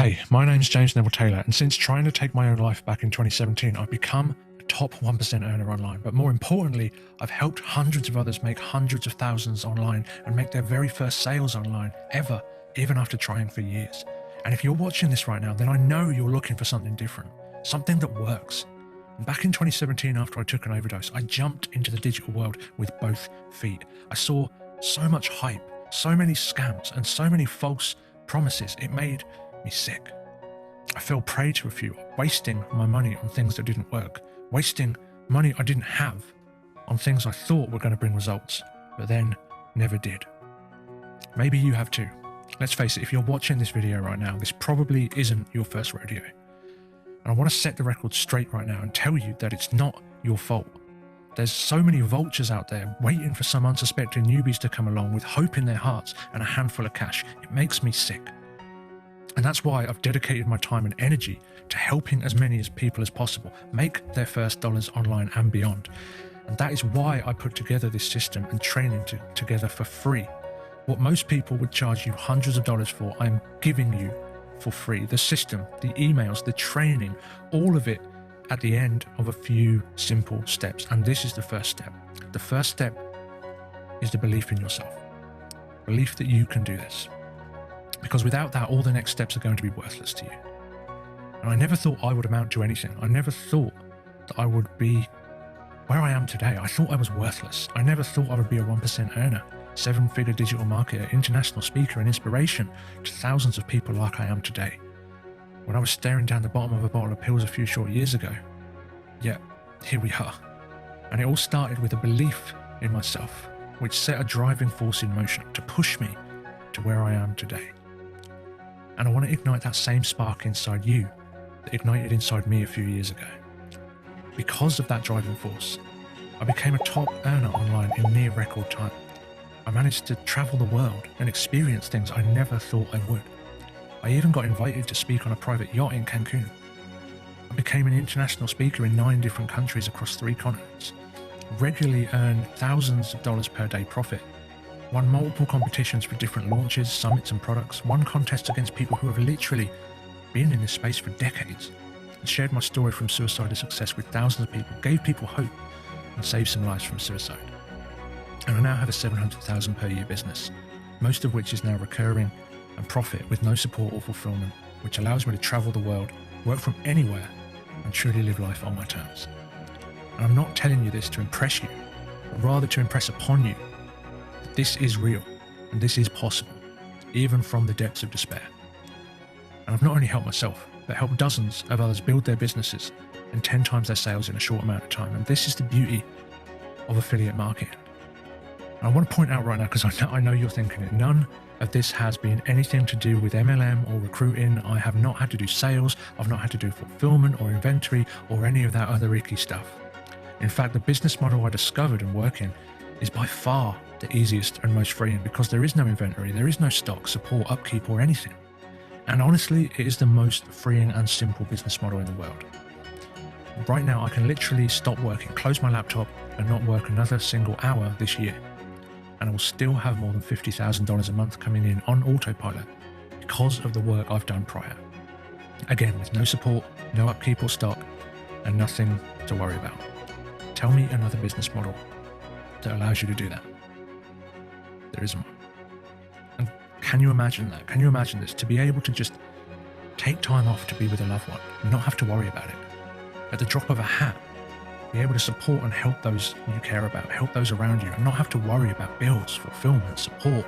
Hey, my name's James Neville Taylor, and since trying to take my own life back in 2017, I've become a top 1% earner online. But more importantly, I've helped hundreds of others make hundreds of thousands online and make their very first sales online ever, even after trying for years. And if you're watching this right now, then I know you're looking for something different, something that works. And back in 2017, after I took an overdose, I jumped into the digital world with both feet. I saw so much hype, so many scams, and so many false promises. It made me sick. I fell prey to a few, wasting my money on things that didn't work, wasting money I didn't have on things I thought were going to bring results, but then never did. Maybe you have too. Let's face it, if you're watching this video right now, this probably isn't your first rodeo. And I want to set the record straight right now and tell you that it's not your fault. There's so many vultures out there waiting for some unsuspecting newbies to come along with hope in their hearts and a handful of cash. It makes me sick. And that's why I've dedicated my time and energy to helping as many people as possible make their first dollars online and beyond. And that is why I put together this system and training together for free. What most people would charge you hundreds of dollars for, I'm giving you for free. The system, the emails, the training, all of it at the end of a few simple steps. And this is the first step. The first step is the belief in yourself. Belief that you can do this. Because without that, all the next steps are going to be worthless to you. And I never thought I would amount to anything. I never thought that I would be where I am today. I thought I was worthless. I never thought I would be a 1% earner, 7-figure digital marketer, international speaker, and inspiration to thousands of people like I am today. When I was staring down the bottom of a bottle of pills a few short years ago, yet here we are. And it all started with a belief in myself, which set a driving force in motion to push me to where I am today. And I want to ignite that same spark inside you that ignited inside me a few years ago. Because of that driving force, I became a top earner online in near record time. I managed to travel the world and experience things I never thought I would. I even got invited to speak on a private yacht in Cancun. I became an international speaker in 9 different countries across 3 continents, regularly earned thousands of dollars per day profit, won multiple competitions for different launches, summits and products, won contests against people who have literally been in this space for decades, and shared my story from suicide to success with thousands of people, gave people hope, and saved some lives from suicide. And I now have a $700,000 per year business, most of which is now recurring and profit with no support or fulfillment, which allows me to travel the world, work from anywhere, and truly live life on my terms. And I'm not telling you this to impress you, but rather to impress upon you that this is real and this is possible, even from the depths of despair. And I've not only helped myself, but helped dozens of others build their businesses and 10 times their sales in a short amount of time. And this is the beauty of affiliate marketing. And I want to point out right now, because I know you're thinking it, none of this has been anything to do with MLM or recruiting. I have not had to do sales. I've not had to do fulfillment or inventory or any of that other icky stuff. In fact, the business model I discovered and work in is by far the easiest and most freeing, because there is no inventory, there is no stock, support, upkeep, or anything. And honestly, it is the most freeing and simple business model in the world. Right now, I can literally stop working, close my laptop, and not work another single hour this year. And I will still have more than $50,000 a month coming in on autopilot because of the work I've done prior. Again, with no support, no upkeep or stock, and nothing to worry about. Tell me another business model that allows you to do that. There isn't one. And can you imagine that? Can you imagine this? To be able to just take time off to be with a loved one and not have to worry about it. At the drop of a hat, be able to support and help those you care about, help those around you, and not have to worry about bills, fulfillment, support,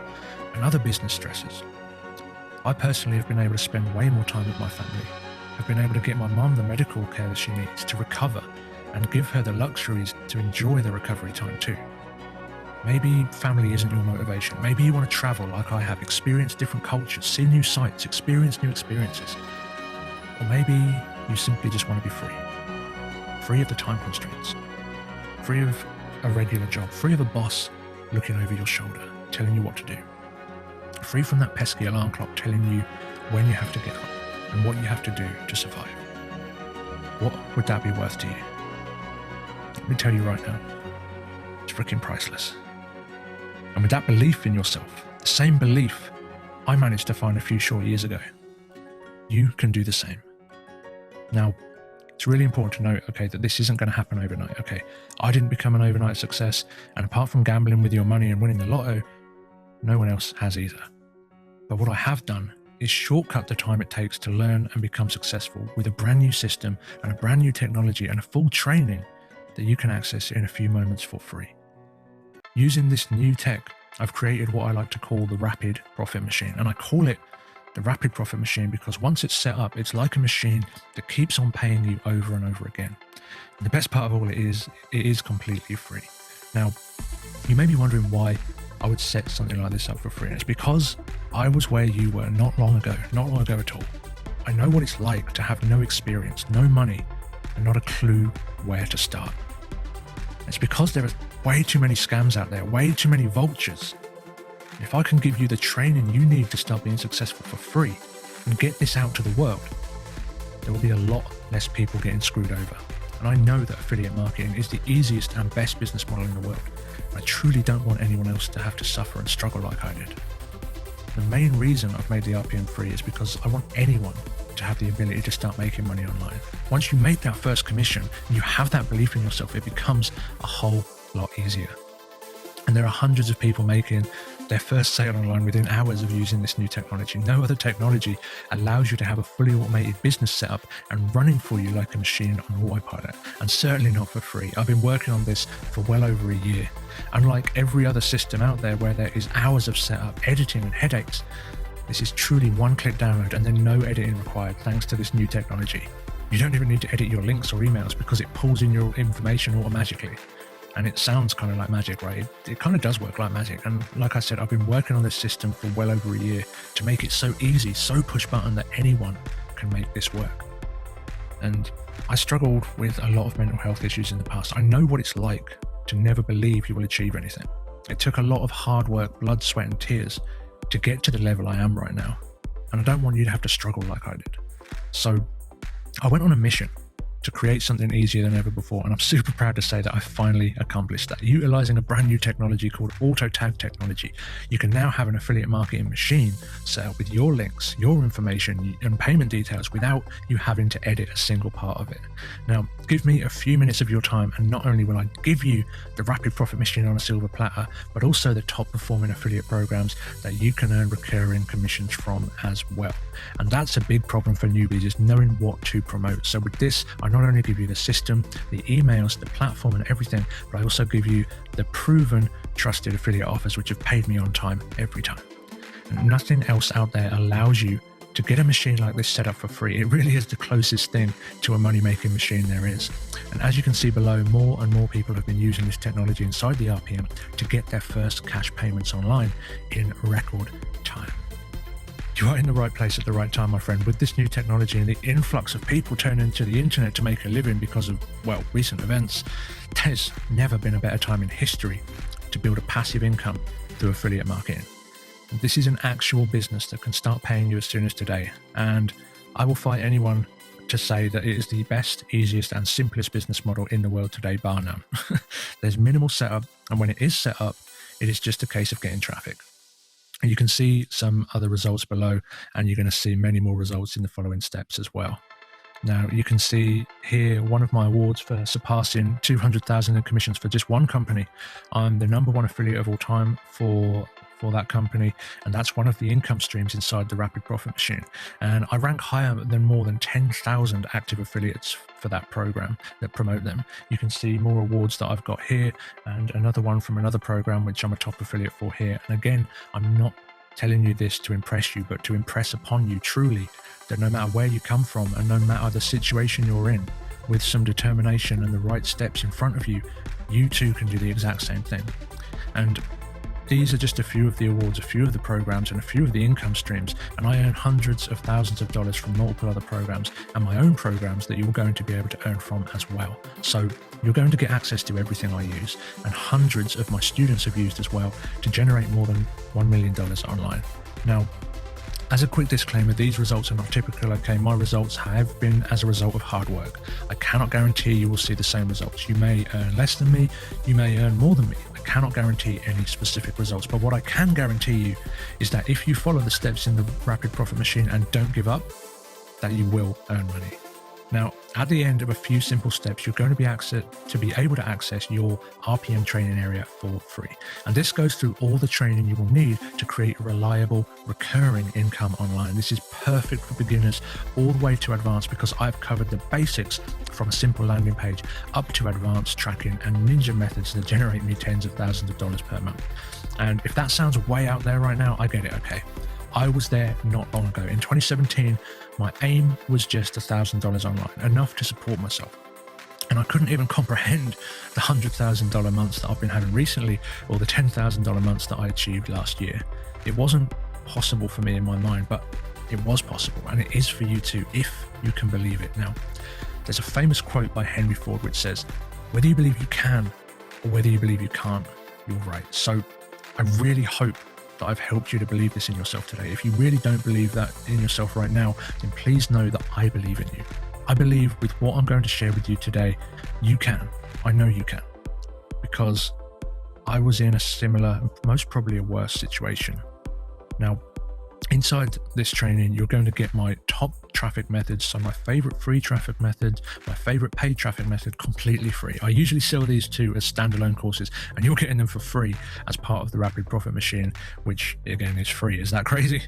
and other business stresses. I personally have been able to spend way more time with my family. I've been able to get my mum the medical care that she needs to recover and give her the luxuries to enjoy the recovery time too. Maybe family isn't your motivation. Maybe you want to travel like I have, experience different cultures, see new sights, experience new experiences. Or maybe you simply just want to be free. Free of the time constraints, free of a regular job, free of a boss looking over your shoulder, telling you what to do, free from that pesky alarm clock telling you when you have to get up and what you have to do to survive. What would that be worth to you? Let me tell you right now, it's freaking priceless. And with that belief in yourself, the same belief I managed to find a few short years ago, you can do the same. Now, it's really important to note, okay, that this isn't going to happen overnight. Okay, I didn't become an overnight success, and apart from gambling with your money and winning the lotto, no one else has either. But what I have done is shortcut the time it takes to learn and become successful with a brand new system and a brand new technology and a full training that you can access in a few moments for free. Using this new tech, I've created what I like to call the Rapid Profit Machine, and I call it the Rapid Profit Machine because once it's set up, it's like a machine that keeps on paying you over and over again. And the best part of all it is completely free. Now, you may be wondering why I would set something like this up for free. And it's because I was where you were not long ago at all. I know what it's like to have no experience, no money, and not a clue where to start. It's because there are way too many scams out there, way too many vultures. If I can give you the training you need to start being successful for free and get this out to the world, there will be a lot less people getting screwed over. And I know that affiliate marketing is the easiest and best business model in the world. I truly don't want anyone else to have to suffer and struggle like I did. The main reason I've made the RPM free is because I want anyone to have the ability to start making money online. Once you make that first commission and you have that belief in yourself, it becomes a whole lot easier. And there are hundreds of people making their first sale online within hours of using this new technology. No other technology allows you to have a fully automated business set up and running for you like a machine on autopilot, and certainly not for free. I've been working on this for well over a year. Unlike every other system out there where there is hours of setup, editing and headaches, this is truly one-click download and then no editing required thanks to this new technology. You don't even need to edit your links or emails because it pulls in your information automatically. And it sounds kind of like magic, right? It kind of does work like magic. And like I said, I've been working on this system for well over a year to make it so easy, so push button that anyone can make this work. And I struggled with a lot of mental health issues in the past. I know what it's like to never believe you will achieve anything. It took a lot of hard work, blood, sweat, and tears to get to the level I am right now. And I don't want you to have to struggle like I did. So I went on a mission to create something easier than ever before, and I'm super proud to say that I finally accomplished that. Utilizing a brand new technology called auto tag technology, you can now have an affiliate marketing machine set up with your links, your information and payment details without you having to edit a single part of it. Now, give me a few minutes of your time, and not only will I give you the Rapid Profit Machine on a silver platter, but also the top performing affiliate programs that you can earn recurring commissions from as well. And that's a big problem for newbies, is knowing what to promote. So with this, I not only give you the system, the emails, the platform and everything, but I also give you the proven trusted affiliate offers which have paid me on time every time. And nothing else out there allows you to get a machine like this set up for free. It really is the closest thing to a money-making machine there is. And as you can see below, more and more people have been using this technology inside the RPM to get their first cash payments online in record time. You are in the right place at the right time, my friend. With this new technology and the influx of people turning to the internet to make a living because of, well, recent events, there's never been a better time in history to build a passive income through affiliate marketing. This is an actual business that can start paying you as soon as today. And I will fight anyone to say that it is the best, easiest and simplest business model in the world today, bar none. There's minimal setup, and when it is set up, it is just a case of getting traffic. And you can see some other results below, and you're going to see many more results in the following steps as well. Now, you can see here one of my awards for surpassing 200,000 in commissions for just one company. I'm the #1 affiliate of all time for that company, and that's one of the income streams inside the Rapid Profit Machine. And I rank higher than more than 10,000 active affiliates for that program that promote them. You can see more awards that I've got here, and another one from another program which I'm a top affiliate for here. And again, I'm not telling you this to impress you, but to impress upon you truly that no matter where you come from and no matter the situation you're in, with some determination and the right steps in front of you, you too can do the exact same thing. And these are just a few of the awards, a few of the programs, and a few of the income streams, and I earn hundreds of thousands of dollars from multiple other programs and my own programs that you're going to be able to earn from as well. So you're going to get access to everything I use, and hundreds of my students have used as well to generate more than $1 million online. Now, as a quick disclaimer, these results are not typical, okay? My results have been as a result of hard work. I cannot guarantee you will see the same results. You may earn less than me, you may earn more than me. I cannot guarantee any specific results, but what I can guarantee you is that if you follow the steps in the Rapid Profit Machine and don't give up, that you will earn money. Now, at the end of a few simple steps, you're going to be able to access your RPM training area for free. And this goes through all the training you will need to create reliable, recurring income online. This is perfect for beginners all the way to advanced, because I've covered the basics from a simple landing page up to advanced tracking and ninja methods that generate me tens of thousands of dollars per month. And if that sounds way out there right now, I get it, okay? I was there not long ago. In 2017, my aim was just $1,000 online, enough to support myself. And I couldn't even comprehend the $100,000 months that I've been having recently, or the $10,000 months that I achieved last year. It wasn't possible for me in my mind, but it was possible, and it is for you too, if you can believe it. Now, there's a famous quote by Henry Ford which says, "Whether you believe you can or whether you believe you can't, you're right." So I really hope that I've helped you to believe this in yourself today. If you really don't believe that in yourself right now, then please know that I believe in you. I believe with what I'm going to share with you today, you can. I know you can, because I was in a similar, most probably a worse situation. Now, inside this training, you're going to get my top traffic methods, so my favorite free traffic methods, my favorite paid traffic method, completely free. I usually sell these two as standalone courses, and you're getting them for free as part of the Rapid Profit Machine, which again is free. Is that crazy?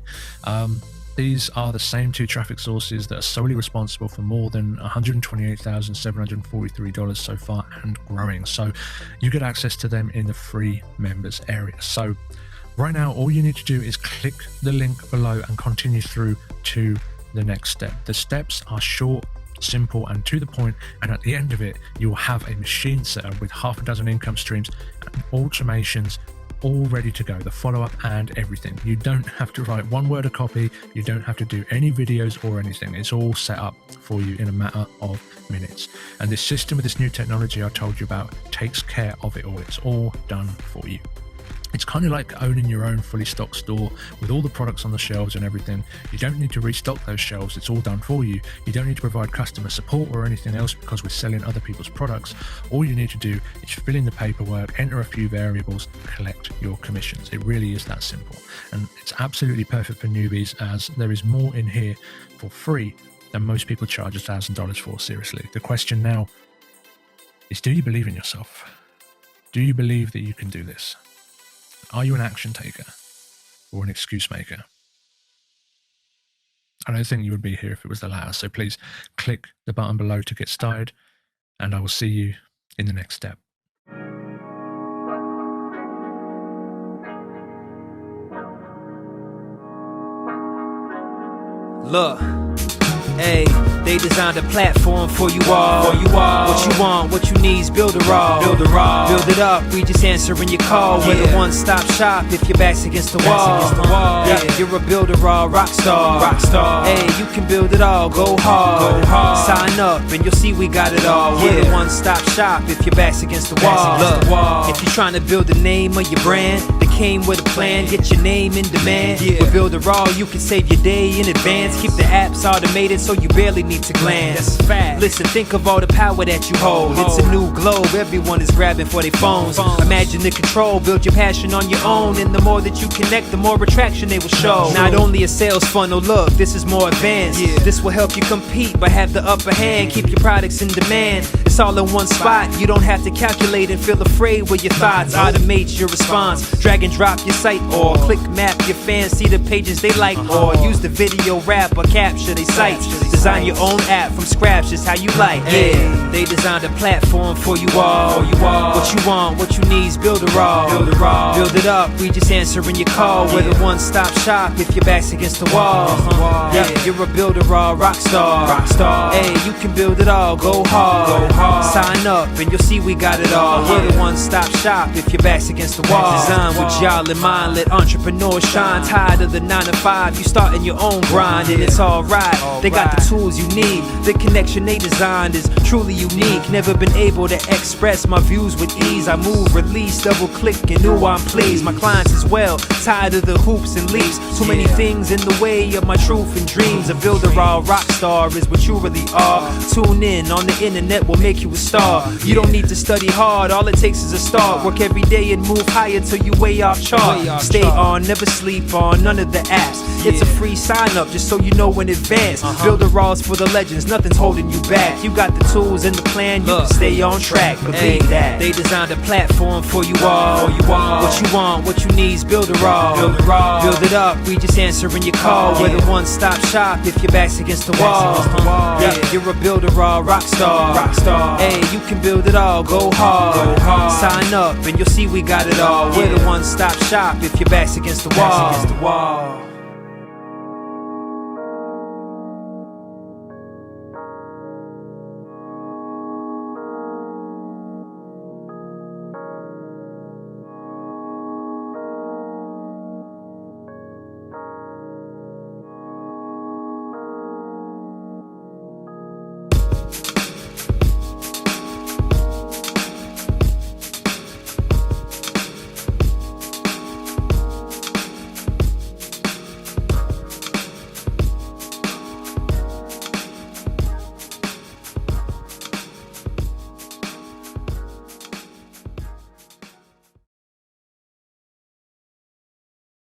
These are the same two traffic sources that are solely responsible for more than $128,743 so far and growing. So you get access to them in the free members area. So right now, all you need to do is click the link below and continue through to the next step. The steps are short, simple, and to the point, and at the end of it, you will have a machine setup with half a dozen income streams and automations all ready to go, the follow-up and everything. You don't have to write one word of copy, you don't have to do any videos or anything. It's all set up for you in a matter of minutes. And this system with this new technology I told you about takes care of it all. It's all done for you. It's kind of like owning your own fully stocked store with all the products on the shelves and everything. You don't need to restock those shelves, it's all done for you. You don't need to provide customer support or anything else because we're selling other people's products. All you need to do is fill in the paperwork, enter a few variables, collect your commissions. It really is that simple. And it's absolutely perfect for newbies, as there is more in here for free than most people charge $1,000 for, seriously. The question now is, do you believe in yourself? Do you believe that you can do this? Are you an action taker or an excuse maker? I don't think you would be here if it was the latter, so please click the button below to get started, and I will see you in the next step. Look, hey, they designed a platform for you all. What you want, what you need's build it all. Build it up, we just answering your call. We're the one-stop shop if your back's against the wall. Yeah, you're a builder all, rock star. Hey, you can build it all, go hard. Sign up and you'll see we got it all. We're the one-stop shop if your back's against the wall. Look, if you're trying to build the name of your brand, that came with a plan, get your name in demand. With Builder All, you can save your day in advance. Keep the apps automated so you barely need to glance. Listen, think of all the power that you hold. It's a new globe, everyone is grabbing for their phones. Imagine the control, build your passion on your own. And the more that you connect, the more attraction they will show. Not only a sales funnel, look, this is more advanced. This will help you compete, but have the upper hand. Keep your products in demand. It's all in one spot. You don't have to calculate and feel afraid with your thoughts. Automate your response. Drag and drop your site, or click map your fans, see the pages they like, or use the video rap or capture their sites. Design your own app from scratch, just how you like. Yeah, they designed a platform for you all. What you want, what you need's build it all. Build it up, we just answering your call. We're the one-stop shop if your back's against the wall. Yeah, you're a builder all, rock star. Hey, you can build it all, go hard. Sign up and you'll see we got it all. We're the one-stop shop if your back's against the wall. Design with y'all in mind, let entrepreneurs shine. Tired of the 9 to 5, you starting your own grind, and it's alright. They got the tools you need. The connection they designed is truly unique. Never been able to express my views with ease. I move, release, double click, and ooh, I'm pleased. My clients as well, tired of the hoops and leaps. Too many things in the way of my truth and dreams. A builder all, rock star is what you really are. Tune in on the internet, we'll make make you a star. You don't need to study hard, all it takes is a start. Work every day and move higher till you way off chart. Stay on, never sleep on none of the apps. It's a free sign up just so you know in advance. Build the raws for the legends, nothing's holding you back. You got the tools and the plan, you can stay on track. Believe that. They designed a platform for you all. What you want, what you need is build a raw. Build it up, we just answering your call. We're the one-stop shop if your back's against the wall. Yeah, you're a builder raw rock star. Hey, you can build it all, go hard. Sign up and you'll see we got it all. We're the one-stop shop if your back's against the wall.